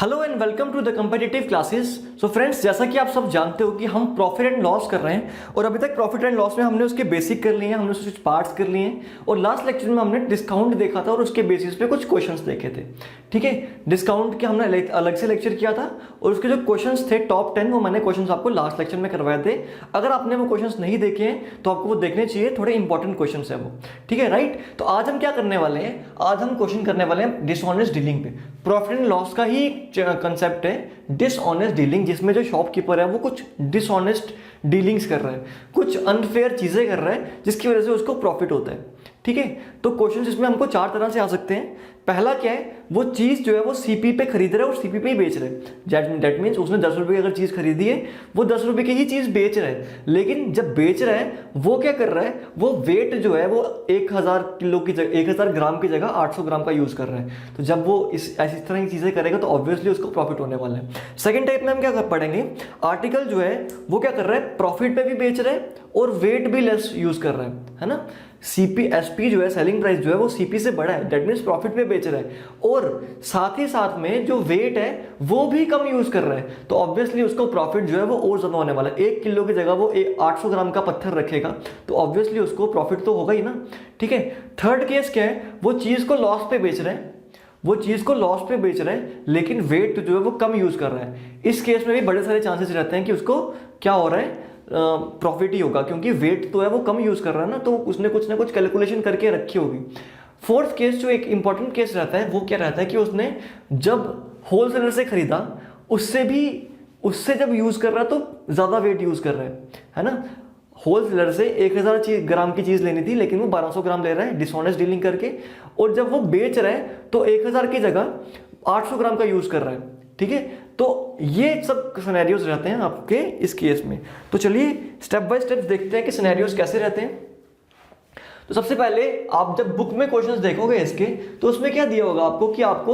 Hello and welcome to the competitive classes. So friends, जैसा कि आप सब जानते हो कि हम प्रॉफिट एंड लॉस कर रहे हैं और अभी तक प्रॉफिट एंड लॉस में हमने उसके बेसिक कर लिए हैं, हमने उसके कुछ पार्ट्स कर लिए हैं और लास्ट लेक्चर में हमने डिस्काउंट देखा था और उसके बेसिस पे कुछ क्वेश्चंस देखे थे। ठीक है, डिस्काउंट के हमने अलग से लेक्चर किया था और उसके जो क्वेश्चंस थे टॉप 10 वो मैंने क्वेश्चंस आपको लास्ट लेक्चर में करवाए थे। अगर आपने वो क्वेश्चंस नहीं देखे हैं तो आपको वो देखने चाहिए, थोड़े इंपॉर्टेंट क्वेश्चंस है वो। ठीक है, राइट। तो आज हम क्या करने वाले हैं, आज हम क्वेश्चन करने वाले हैं डिसऑनेस्ट डीलिंग पे। प्रॉफिट एंड लॉस का ही कंसेप्ट है डिसऑनेस्ट डीलिंग, जिसमें जो शॉपकीपर है वो कुछ डिसऑनेस्ट डीलिंग्स कर रहा है, कुछ अनफेयर चीजें कर रहा है जिसकी वजह से उसको प्रॉफिट होता है। ठीक है, तो क्वेश्चन इसमें हमको चार तरह से आ सकते हैं। पहला क्या है, वो चीज जो है वो सीपी पे खरीद रहा है और सीपी पे ही बेच रहा है। दैट मीन्स उसने 10 रुपए की अगर चीज खरीदी है, वो 10 रुपए की ही चीज बेच रहा है, लेकिन जब बेच रहा है वो क्या कर रहा है, वो वेट जो है वो 1000 किलो की जगह 1000 ग्राम की जगह 800 ग्राम का यूज कर रहा है। तो जब वो इस तरह की चीजें करेगा तो ऑब्वियसली उसको प्रॉफिट होने वाला है। सेकेंड टाइप में हम क्या पढ़ेंगे, आर्टिकल जो है वो क्या कर रहा है, प्रॉफिट पे भी बेच रहा है और वेट भी लेस यूज कर रहा है ना। सीपी एसपी जो है, सेलिंग प्राइस जो है वो सीपी से बड़ा है, दैट मीन्स प्रॉफिट पे बेच रहा है और साथ ही साथ में जो वेट है वो भी कम यूज कर रहा है, तो ऑब्वियसली उसको प्रॉफिट जो है वो और ज्यादा होने वाला है। 1 किलो की जगह वो 800 ग्राम का पत्थर रखेगा तो ऑब्वियसली उसको प्रॉफिट तो होगा ही ना। ठीक है, थर्ड केस क्या है, वो चीज को लॉस पे बेच रहे हैं, वो चीज को लॉस पे बेच रहे हैं लेकिन वेट जो है वो कम यूज कर रहा है। इस केस में भी बड़े सारे चांसेस रहते हैं कि उसको क्या हो रहा है, प्रॉफिट ही होगा, क्योंकि वेट तो है वो कम यूज कर रहा है ना, तो उसने कुछ ना कुछ कैलकुलेशन करके रखी होगी। फोर्थ केस जो एक इंपॉर्टेंट केस रहता है वो क्या रहता है कि उसने जब होलसेलर से खरीदा उससे जब यूज कर रहा है तो ज्यादा वेट यूज कर रहा है ना। होलसेलर से 1000 ग्राम की चीज लेनी थी लेकिन वो 1200 ग्राम ले रहा है डिसऑनेस्ट डीलिंग करके, और जब वो बेच रहा है तो 1000 की जगह 800 ग्राम का यूज कर रहा है। ठीक है, तो ये सब सिनेरियोज रहते हैं आपके इस केस में। तो चलिए स्टेप बाय स्टेप देखते हैं कि सिनेरियोज कैसे रहते हैं। तो सबसे पहले आप जब बुक में क्वेश्चंस देखोगे इसके, तो उसमें क्या दिया होगा आपको कि आपको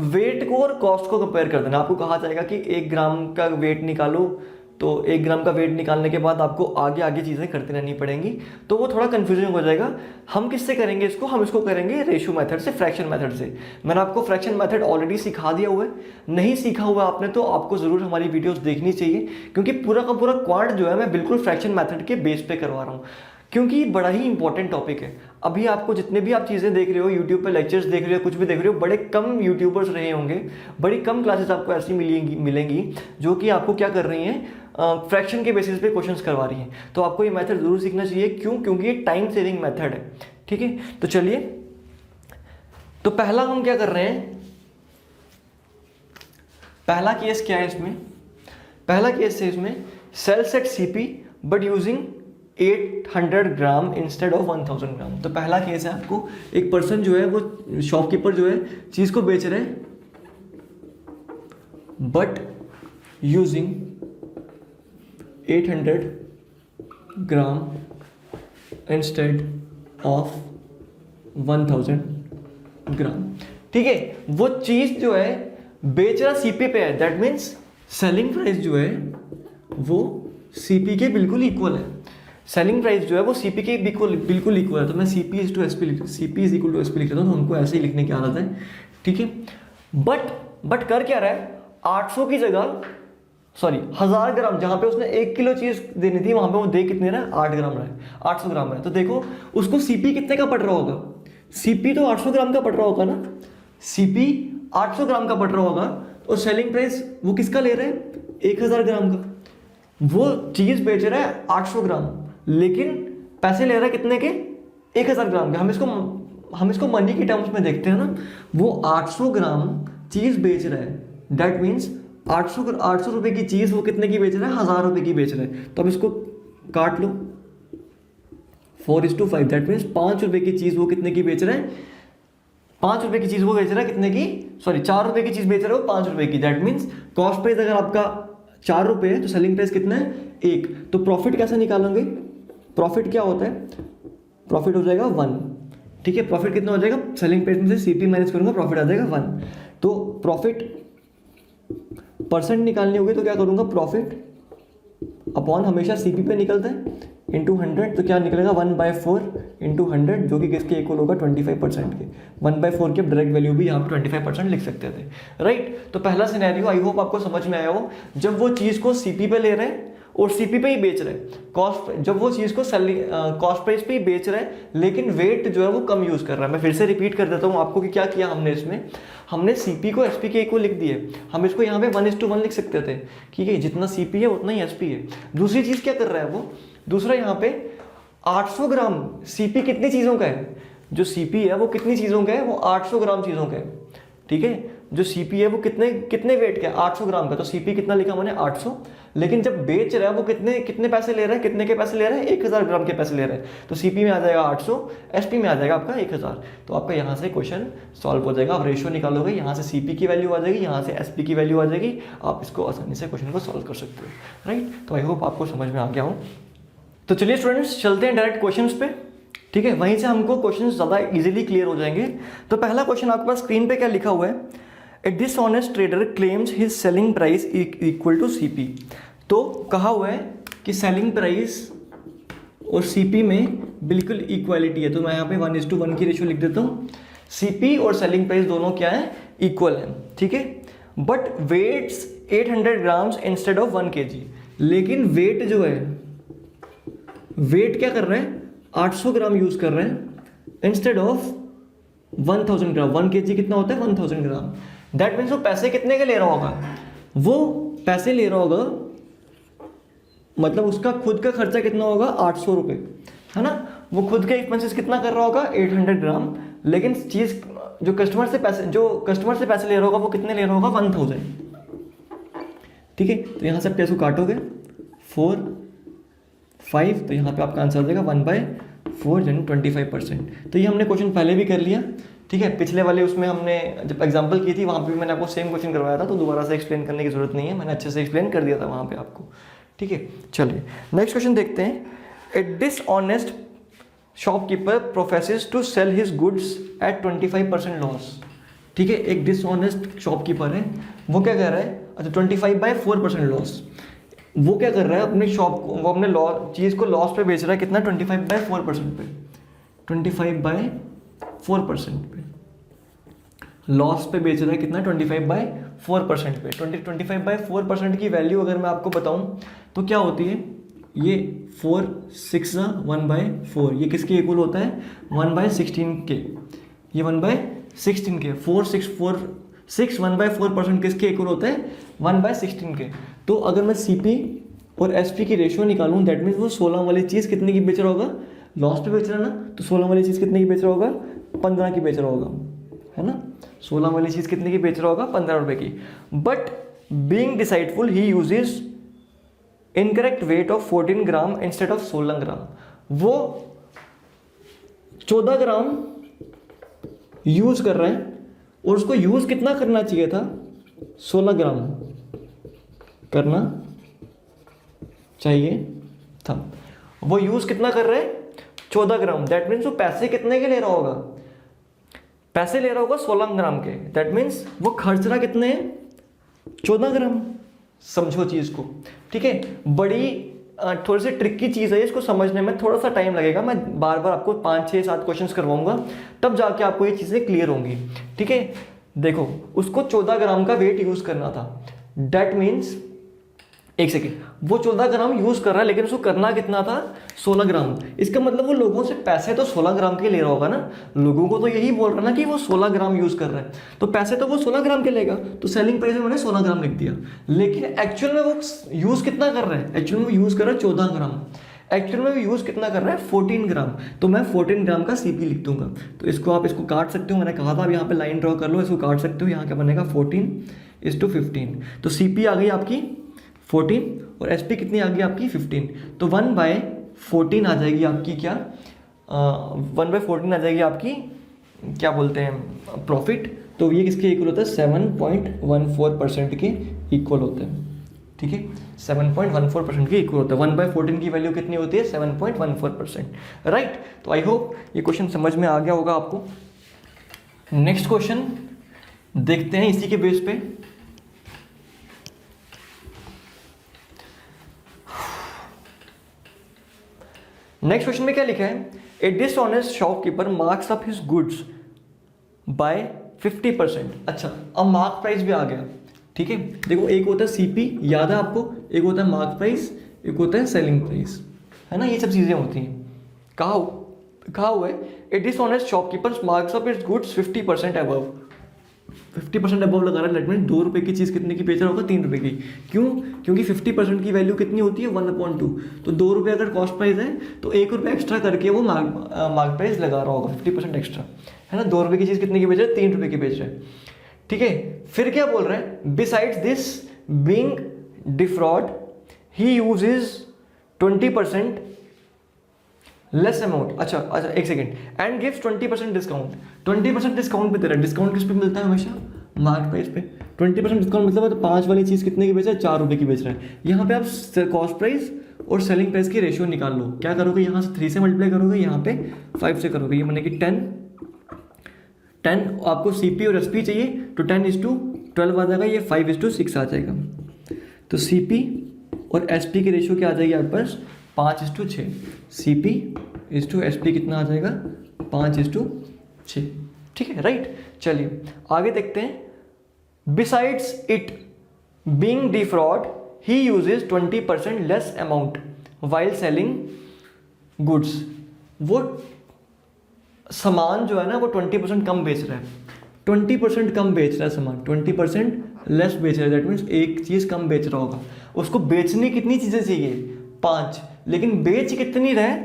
वेट को और कॉस्ट को कंपेयर कर देना। आपको कहा जाएगा कि 1 ग्राम का वेट निकालो, तो 1 ग्राम का वेट निकालने के बाद आपको आगे आगे चीज़ें करती रहनी पड़ेंगी, तो वो थोड़ा कंफ्यूजिंग हो जाएगा। हम किससे करेंगे इसको, हम इसको करेंगे रेशियो मेथड से, फ्रैक्शन मेथड से। मैंने आपको फ्रैक्शन मेथड ऑलरेडी सिखा दिया हुआ है, नहीं सीखा हुआ आपने तो आपको ज़रूर हमारी वीडियोस देखनी चाहिए, क्योंकि पूरा का पूरा क्वांट जो है मैं बिल्कुल फ्रैक्शन मेथड के बेस पे करवा रहा हूँ, क्योंकि बड़ा ही इंपॉर्टेंट टॉपिक है। अभी आपको जितने भी आप चीज़ें देख रहे हो, यूट्यूब पे लेक्चर्स देख रहे हो, कुछ भी देख रहे हो, बड़े कम यूट्यूबर्स रहे होंगे, बड़ी कम क्लासेस आपको ऐसी मिलेंगी जो कि आपको क्या कर रही हैं, फ्रैक्शन के बेसिस पे क्वेश्चंस करवा रही हैं। तो आपको ये मेथड जरूर सीखना चाहिए। क्यों? क्योंकि ये टाइम सेविंग मेथड है। ठीक है, तो चलिए, तो पहला हम क्या कर रहे हैं, पहला केस क्या है इसमें, पहला केस है इसमें sells at CP but using 800 gram instead of 1000 gram. तो पहला केस है, आपको एक पर्सन जो है वो शॉपकीपर जो है चीज को बेच रहे हैं but using 800 gram instead of 1000 ग्राम। ठीक है, वो चीज जो है बेच रहा सीपी पे है, दैट मीन्स सेलिंग प्राइस जो है वो सीपी के बिल्कुल इक्वल है। सेलिंग प्राइस जो है वो सीपी के बिल्कुल इक्वल है। तो मैं CP is to SP CP is equal to SP लिख रहा हूँ, तो हमको ऐसे ही लिखने की आदत है। ठीक है, बट कर क्या रहा है, 800 की जगह 1000 ग्राम, जहां पे उसने 1 किलो चीज देनी थी वहां पे वो दे कितने रहा है, 8 ग्राम रहा है, 800 ग्राम है। तो देखो उसको सीपी कितने का पड़ रहा होगा, सीपी तो 800 ग्राम का पड़ रहा होगा ना, सीपी 800 ग्राम का पड़ रहा होगा, और सेलिंग प्राइस वो किसका ले रहे हैं, 1000 ग्राम का। वो चीज बेच रहा है 800 ग्राम लेकिन पैसे ले रहा है कितने के, 1000 ग्राम के। हम इसको मनी की टर्म्स में देखते हैं ना, वो 800 ग्राम चीज बेच रहा है, दैट मीन्स 800 रुपए की चीज वो कितने की बेच रहा है, 1000 रुपए की बेच रहा है। तो अब इसको काट लो, 4:5, दैट मीन्स 5 रुपए की चीज वो कितने की बेच रहा है, 5 रुपए की चीज वो बेच रहा है कितने की, 4 रुपए की चीज बेच रहा है वो 5 रुपए की, दैट मीन्स कॉस्ट प्राइस अगर आपका 4 रुपए है तो सेलिंग प्राइस कितना है, 1। तो प्रॉफिट कैसे निकालेंगे, प्रॉफिट क्या होता है, प्रॉफिट हो जाएगा 1। ठीक है, प्रॉफिट कितना हो जाएगा, सेलिंग प्राइस में से सीपी माइनस करूंगा, प्रॉफिट आ जाएगा 1। तो प्रॉफिट परसेंट निकालनी होगी तो क्या करूंगा, प्रॉफिट अपॉन हमेशा CP पे निकलता है, इंटू 100, तो क्या निकलेगा 1/4 इंटू 100, जो कि किसके इक्वल होगा 25% के। 1/4 की डायरेक्ट वैल्यू भी यहाँ पे 25% लिख सकते थे, राइट। तो पहला सिनेरियो आई होप आपको समझ में आया हो, जब वो चीज़ को CP पे ले रहे हैं और CP पे ही बेच रहे हैं, कॉस्ट, जब वो चीज़ को कॉस्ट प्राइस पे ही बेच रहे हैं, लेकिन वेट जो है वो कम यूज़ कर रहा है। मैं फिर से रिपीट कर देता हूँ आपको कि क्या किया हमने इसमें, हमने CP को SP के इक्वल लिख दिए। हम इसको यहाँ पे 1:1 लिख सकते थे, ठीक है, जितना CP है उतना ही SP है। दूसरी चीज़ क्या कर रहा है वो, दूसरा यहाँ पे 800 ग्राम, CP कितनी चीज़ों का है, जो CP है वो कितनी चीज़ों का है, वो 800 ग्राम चीज़ों का है, ठीक है। जो CP है वो कितने वेट का है, 800 ग्राम का, तो CP कितना लिखा मैंने 800, लेकिन जब बेच रहा है वो कितने पैसे ले रहा है, कितने के पैसे ले रहा है, 1000 ग्राम के पैसे ले रहा है, तो CP में आ जाएगा 800, SP में आ जाएगा आपका 1000। तो आपका यहाँ से क्वेश्चन सॉल्व हो जाएगा। आप रेशियो निकालोगे, यहाँ से CP की वैल्यू आ जाएगी, यहाँ से SP की वैल्यू आ जाएगी, आप इसको आसानी से क्वेश्चन को सॉल्व कर सकते हो, राइट। तो आई होप आपको समझ में आ गया हो। तो चलिए स्टूडेंट्स चलते हैं डायरेक्ट क्वेश्चंस पे, ठीक है, वहीं से हमको क्वेश्चंस ज़्यादा इजीली क्लियर हो जाएंगे। तो पहला क्वेश्चन आपके पास स्क्रीन पे क्या लिखा हुआ है, a dishonest trader claims his selling price equal to CP। तो कहा हुआ है कि सेलिंग प्राइस और CP में बिल्कुल इक्वालिटी है, तो मैं यहाँ पे 1:1 की रेशियो लिख देता हूँ। CP और सेलिंग प्राइस दोनों क्या है, इक्वल है, ठीक है, but weights 800 grams instead of 1 kg। लेकिन वेट जो है, वेट क्या कर रहे हैं, 800 ग्राम यूज कर रहे हैं इंस्टेड ऑफ 1000 ग्राम। 1 kg कितना होता है, 1000 ग्राम। दैट मीन्स वो पैसे कितने के ले रहा होगा, वो पैसे ले रहा होगा, मतलब उसका खुद का खर्चा कितना होगा, 800 रुपये, है ना। वो खुद के एक्सपेंसेस कितना कर रहा होगा, 800 ग्राम, लेकिन चीज़ जो कस्टमर से पैसे ले रहा होगा वो कितने ले रहा होगा, 1000, ठीक है। तो यहाँ से आप कैसे काटोगे, 4, 5, तो यहाँ पे आपका आंसर आ जाएगा 1/4 यानी 25%। तो ये हमने क्वेश्चन पहले भी कर लिया, ठीक है। पिछले वाले उसमें हमने जब एग्जांपल की थी वहाँ पे मैंने आपको सेम क्वेश्चन करवाया था, तो दोबारा से एक्सप्लेन करने की जरूरत नहीं है, मैंने अच्छे से एक्सप्लेन कर दिया था वहाँ पे आपको, ठीक है। चलिए नेक्स्ट क्वेश्चन देखते हैं। A dishonest shopkeeper professes to sell his goods at 25% loss, ठीक है। एक डिसऑनेस्ट शॉपकीपर है, वो क्या कह रहा है, अच्छा 25/4% लॉस, वो क्या कर रहा है, अपने शॉप को, वो अपने चीज़ को लॉस पे बेच रहा है, कितना, 25/4% पे, 25/4% पे लॉस पे बेच रहा है, कितना, 25/4% पे। 25/4% की वैल्यू अगर मैं आपको बताऊं तो क्या होती है, ये 4 6 1/4, ये किसके इक्वल होता है, 1/16 के, ये 1/16 के, 6 1/4% किसके इक्वल होता है, 1/16 के। तो अगर मैं CP और SP की रेशियो निकालूं, दैट मीन्स वो 16 वाली चीज़ कितने की बेच रहा होगा, लॉस पे बेच रहा है ना, तो 16 वाली चीज़ कितने की बेच रहा होगा, 15 की बेच रहा होगा, है ना। 16 वाली चीज़ कितने की बेच रहा होगा, 15 रुपए की। But being deceitful he uses incorrect weight of 14 gram instead of 16 gram. वो 14 ग्राम यूज कर रहे हैं और उसको यूज कितना करना चाहिए था, 16 ग्राम करना चाहिए था। वो यूज कितना कर रहे हैं, 14 ग्राम। दैट मीन्स वो पैसे कितने के ले रहा होगा, पैसे ले रहा होगा 16 ग्राम के। दैट मीन्स वो खर्च रहा कितने हैं, 14 ग्राम। समझो चीज को, ठीक है। बड़ी थोड़ी सी ट्रिकी चीज़ है, इसको समझने में थोड़ा सा टाइम लगेगा। मैं बार बार आपको 5 6 7 क्वेश्चंस करवाऊंगा, तब जाके आपको ये चीज़ें क्लियर होंगी, ठीक है। देखो, उसको 14 ग्राम का वेट यूज करना था। दैट मीन्स, एक सेकेंड, वो 14 ग्राम यूज कर रहा है, लेकिन उसको करना कितना था, 16 ग्राम। इसका मतलब वो लोगों से पैसे तो 16 ग्राम के ले रहा होगा ना, लोगों को तो यही बोल रहा है ना कि वो 16 ग्राम यूज कर रहा है, तो पैसे तो वो 16 ग्राम के लेगा, तो सेलिंग प्राइस में मैंने 16 ग्राम लिख दिया। लेकिन एक्चुअल में वो यूज कितना कर रहा है, एक्चुअल में वो यूज कर रहा है 14 ग्राम, एक्चुअल में वो यूज कितना कर रहा है, 14 ग्राम। तो मैं 14 ग्राम का CP लिख दूंगा। तो इसको आप इसको काट सकते हो, मैंने कहा था अब यहाँ पे लाइन ड्रॉ कर लो, इसको काट सकते हो। यहाँ क्या बनेगा, 14:15। तो CP आ गई आपकी 14 और SP कितनी आ गई आपकी, 15। तो 1/14 आ जाएगी आपकी, क्या 1/14 आ जाएगी आपकी, क्या बोलते हैं, प्रॉफिट। तो ये किसके इक्वल होता है, 7.14% के इक्वल होता है, ठीक है। 7.14% के इक्वल होता है। 1/14 की वैल्यू कितनी होती है, 7.14%, राइट। तो आई होप ये क्वेश्चन समझ में आ गया होगा आपको। नेक्स्ट क्वेश्चन देखते हैं इसी के बेस पे। नेक्स्ट क्वेश्चन में क्या लिखा है, a dishonest shopkeeper marks up his goods by 50%। अच्छा, अब मार्क प्राइस भी आ गया, ठीक है। देखो एक होता है सीपी, याद है आपको, एक होता है मार्क प्राइस, एक होता है सेलिंग प्राइस, है ना, ये सब चीज़ें होती हैं। कहा हुआ है a dishonest shopkeepers marks up his goods 50% above. 50% above लगा रहा है, लेट मीन 2 रुपये की चीज़ कितने की बेच रहा होगा, 3 रुपये की। क्यों? क्योंकि 50% की वैल्यू कितनी होती है, 1/2। तो 2 रुपये अगर कॉस्ट प्राइस है तो 1 रुपये एक्स्ट्रा करके वो मार्क प्राइस लगा रहा होगा, 50% एक्स्ट्रा, है ना। 2 रुपये की चीज़ कितने की बेच रहा है, 3 रुपये की बेच रहा है, ठीक है। फिर क्या बोल रहा है, besides this being defraud he uses 20% less amount. अच्छा, एक second, and gives 20% discount. 20% discount पे दे रहा है। डिस्काउंट किस पे मिलता है हमेशा, मार्क प्राइस पे। 20% डिस्काउंट मतलब तो 5 वाली चीज़ कितने की बेच रहा है, 4 रुपये की बेच रहा है। यहाँ पे आप कॉस्ट प्राइस और सेलिंग प्राइस की रेशियो निकाल लो। क्या करोगे, यहाँ से 3 से मल्टीप्लाई करोगे, यहाँ पे 5 से करोगे, ये माने कि 10 आपको सीपी और एसपी चाहिए तो 10:12 आ जाएगा, ये 5:6 आ जाएगा। तो सीपी और एसपी की रेशियो क्या आ जाएगी आपके पास, 5:6। सीपी इज टू एसपी कितना आ जाएगा, 5:6, ठीक है, राइट। चलिए आगे देखते हैं। Besides it being defraud he uses 20% less amount while selling goods. वो सामान जो है ना वो 20% कम बेच रहा है, 20% कम बेच रहा है सामान, 20% लेस बेच रहा है। दैट मीन्स एक चीज़ कम बेच रहा होगा। उसको बेचने कितनी चीज़ें चाहिए, 5, लेकिन बेच कितनी रहे,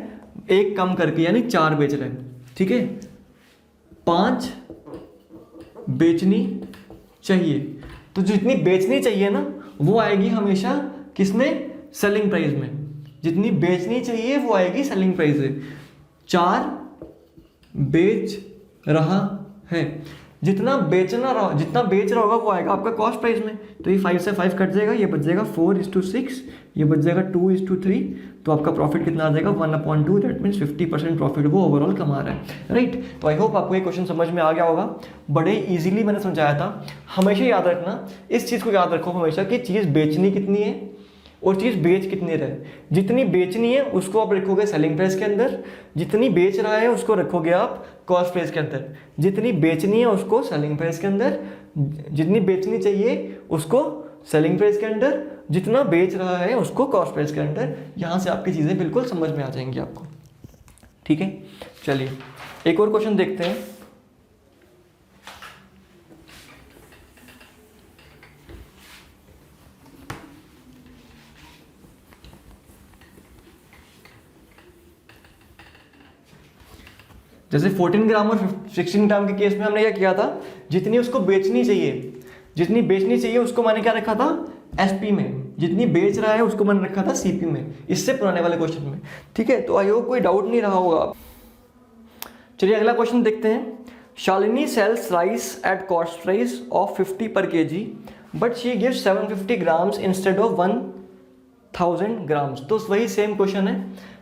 एक कम करके, यानी 4 बेच रहे हैं, ठीक है। 5 बेचनी चाहिए, तो जितनी बेचनी चाहिए ना वो आएगी हमेशा किसमें, सेलिंग प्राइस में। जितनी बेचनी चाहिए वो आएगी सेलिंग प्राइस में। 4 बेच रहा है, जितना बेच रहा होगा वो आएगा आपका कॉस्ट प्राइस में। तो ये 5 से 5 कट जाएगा, ये बच जाएगा 4:6, ये बच जाएगा 2:3। तो आपका प्रॉफिट कितना आ जाएगा, 1/2। दैट मीन्स 50% प्रॉफिट वो ओवरऑल कमा रहा है, राइट। तो आई होप आपको ये क्वेश्चन समझ में आ गया होगा। बड़े इजीली मैंने समझाया था। हमेशा याद रखना, इस चीज़ को याद रखो हमेशा कि चीज़ बेचनी कितनी है और चीज़ बेच कितनी रहे। जितनी बेचनी है उसको आप रखोगे सेलिंग प्राइस के अंदर, जितनी बेच रहा है उसको रखोगे आप कॉस्ट प्राइस के अंदर। जितनी बेचनी है उसको सेलिंग प्राइस के अंदर, जितनी बेचनी चाहिए उसको सेलिंग प्राइस के अंदर, जितना बेच रहा है उसको कॉस्ट प्राइस के अंदर। यहाँ से आपकी चीज़ें बिल्कुल समझ में आ जाएंगी आपको, ठीक है। चलिए एक और क्वेश्चन देखते हैं। जैसे 14 ग्राम और 16 ग्राम के केस में हमने क्या किया था, जितनी उसको बेचनी चाहिए उसको मैंने क्या रखा था, एसपी में। जितनी बेच रहा है उसको मैंने रखा था सीपी में, इससे पुराने वाले क्वेश्चन में, ठीक है। तो आई होप कोई डाउट नहीं रहा होगा। चलिए अगला क्वेश्चन देखते हैं। Shalini sells rice at cost price of 50 per kg but she gives 750 grams instead of 1000 grams. तो वही सेम क्वेश्चन है।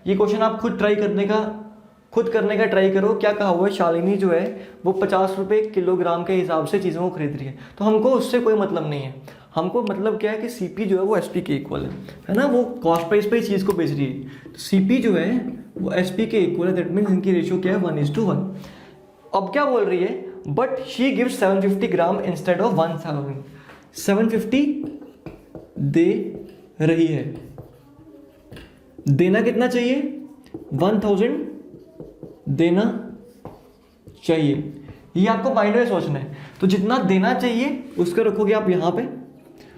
ये क्वेश्चन आप खुद करने का ट्राई करो। क्या कहा हुआ है, शालिनी जो है वो 50 रुपये किलोग्राम के हिसाब से चीज़ों को खरीद रही है। तो हमको उससे कोई मतलब नहीं है। हमको मतलब क्या है कि सीपी जो है वो एसपी के इक्वल है ना, वो कॉस्ट प्राइस पे ही चीज़ को बेच रही है। तो सीपी जो है वो एसपी के इक्वल है। दैट मीन्स इनकी रेशियो क्या है, 1:1। अब क्या बोल रही है, but she gives 750 gram instead of 1000। 750 दे रही है, देना कितना चाहिए, 1000 देना चाहिए। ये आपको माइंड में सोचना है। तो जितना देना चाहिए उसको रखोगे आप यहाँ पे,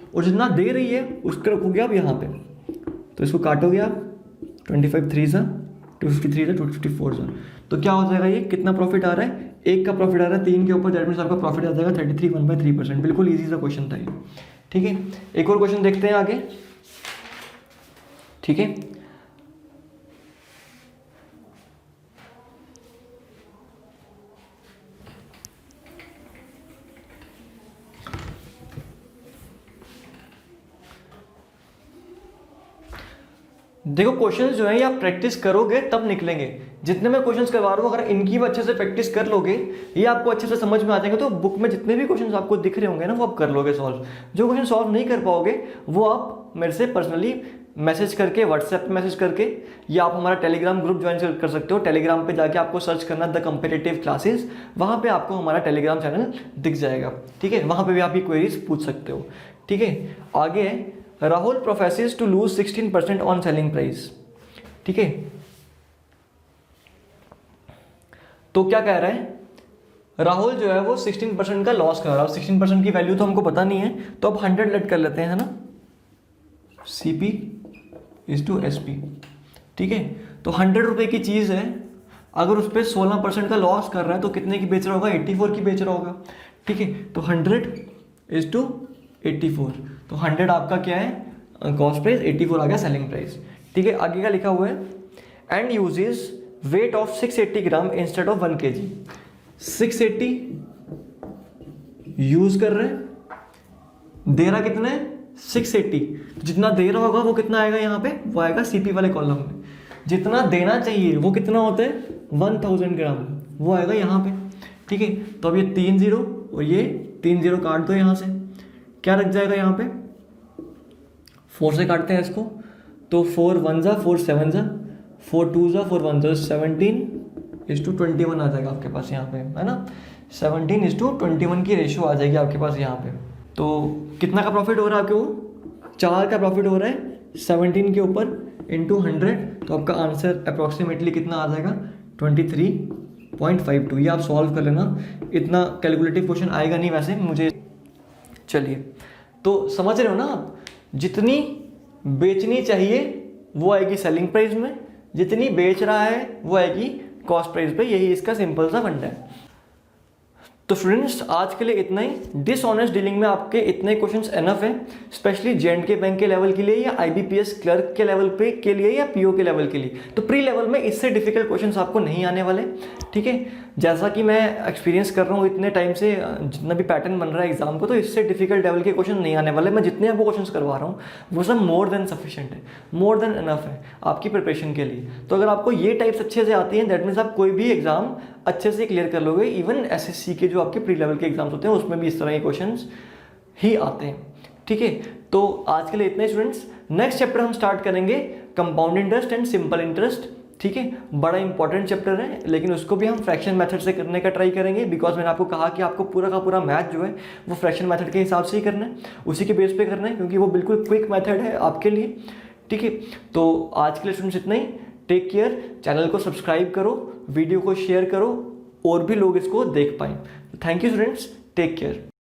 और जितना दे रही है उसको रखोगे आप यहाँ पे। तो इसको काटोगे आप, 25 3 सा 253 सा 254 सा, तो क्या हो जाएगा, ये कितना प्रॉफिट आ रहा है, 1 का प्रॉफिट आ रहा है 3 के ऊपर। दैट मीन्स आपका प्रॉफिट आ जाएगा 33 1/3%। बिल्कुल ईजी सा क्वेश्चन था ये, ठीक है। एक और क्वेश्चन देखते हैं आगे, ठीक है। देखो क्वेश्चंस जो है ये आप प्रैक्टिस करोगे तब निकलेंगे। जितने मैं क्वेश्चंस करवा रहा हूँ अगर इनकी भी अच्छे से प्रैक्टिस कर लोगे, ये आपको अच्छे से समझ में आ जाएंगे, तो बुक में जितने भी क्वेश्चंस आपको दिख रहे होंगे ना वो आप कर लोगे सॉल्व। जो क्वेश्चन सॉल्व नहीं कर पाओगे वो आप मेरे से पर्सनली मैसेज करके, व्हाट्सएप पे मैसेज करके, या आप हमारा टेलीग्राम ग्रुप ज्वाइन कर सकते हो। टेलीग्राम पे जाके आपको सर्च करना द कम्पिटिटिव क्लासेस, वहाँ पे आपको हमारा टेलीग्राम चैनल दिख जाएगा, ठीक है। वहाँ पे भी आप ये क्वेरीज पूछ सकते हो, ठीक है। आगे है Rahul professes to lose 16% on selling price, ठीक है। तो क्या कह रहा है, राहुल जो है वो 16% का लॉस कर रहा है। 16% की वैल्यू तो हमको पता नहीं है, तो अब 100 लेट कर लेते हैं, है ना, CP इज टू SP, ठीक है। तो 100 रुपये की चीज़ है, अगर उस पर 16% का लॉस कर रहा है तो कितने की बेच रहा होगा, 84 की बेच रहा होगा, ठीक है। तो 100 इज टू 84, तो 100 आपका क्या है कॉस्ट प्राइस, 84 आ गया सेलिंग प्राइस, ठीक है। आगे का लिखा हुआ है and uses weight of 680 gram instead of 1 kg। 680 use कर रहे हैं, दे रहा कितना है 680, तो जितना दे रहा होगा वो कितना आएगा यहाँ पे, वो आएगा CP वाले कॉलम में। जितना देना चाहिए वो कितना होता है 1000 ग्राम, वो आएगा यहाँ पे, ठीक है। तो अब ये 3 0 और ये 3 0 काट दो, यहाँ से क्या रख जाएगा यहाँ पे, 4 से काटते हैं इसको, तो 4 1 जा 4 7 जा 4 2 जा 4 1 जा 17:21 आ जाएगा आपके पास यहाँ पे, है ना। 17:21 की रेशियो आ जाएगी आपके पास यहाँ पे। तो कितना का प्रॉफिट हो रहा है आपके वो, 4 का प्रॉफिट हो रहा है 17 के ऊपर इंटू 100, तो आपका आंसर अप्रॉक्सीमेटली कितना आ जाएगा 23.52। ये आप सॉल्व कर लेना, इतना कैलकुलेटिव क्वेश्चन आएगा नहीं वैसे मुझे। चलिए, तो समझ रहे हो ना आप, जितनी बेचनी चाहिए वो आएगी सेलिंग प्राइस में, जितनी बेच रहा है वो आएगी कॉस्ट प्राइस पे। यही इसका सिंपल सा फंडा है। तो स्टूडेंट्स आज के लिए इतना ही। डिसऑनेस्ट डीलिंग में आपके इतने क्वेश्चंस एनफ हैं, स्पेशली J&K बैंक के लेवल के लिए, या IBPS क्लर्क के लेवल पे के लिए, या PO के लेवल के लिए। तो प्री लेवल में इससे डिफिकल्ट क्वेश्चंस आपको नहीं आने वाले, ठीक है। जैसा कि मैं एक्सपीरियंस कर रहा हूँ इतने टाइम से, जितना भी पैटर्न बन रहा है एग्जाम को, तो इससे डिफिकल्ट लेवल के क्वेश्चन नहीं आने वाले। मैं जितने आपको क्वेश्चन करवा रहा हूँ वो सब मोर देन सफिशिएंट है, मोर देन इनफ है आपकी प्रिपरेशन के लिए। तो अगर आपको ये टाइप्स अच्छे से आती हैं, दैट मीन्स आप कोई भी एग्जाम अच्छे से क्लियर कर लोगे। इवन SSC के जो आपके प्री लेवल के एग्जाम्स होते हैं उसमें भी इस तरह के क्वेश्चंस ही आते हैं, ठीक है। तो आज के लिए इतना ही स्टूडेंट्स। नेक्स्ट चैप्टर हम स्टार्ट करेंगे compound interest and simple interest, ठीक है। बड़ा इंपॉर्टेंट चैप्टर है, लेकिन उसको भी हम फ्रैक्शन मेथड से करने का ट्राई करेंगे, बिकॉज मैंने आपको कहा कि आपको पूरा का पूरा मैथ जो है वो फ्रैक्शन मेथड के हिसाब से ही करना है, उसी के बेस पे करना है, क्योंकि वो बिल्कुल क्विक मेथड है आपके लिए, ठीक है। तो आज के लिए स्टूडेंट्स इतना ही। टेक केयर, चैनल को सब्सक्राइब करो, वीडियो को शेयर करो, और भी लोग इसको देख पाएँ। Thank you students, take care.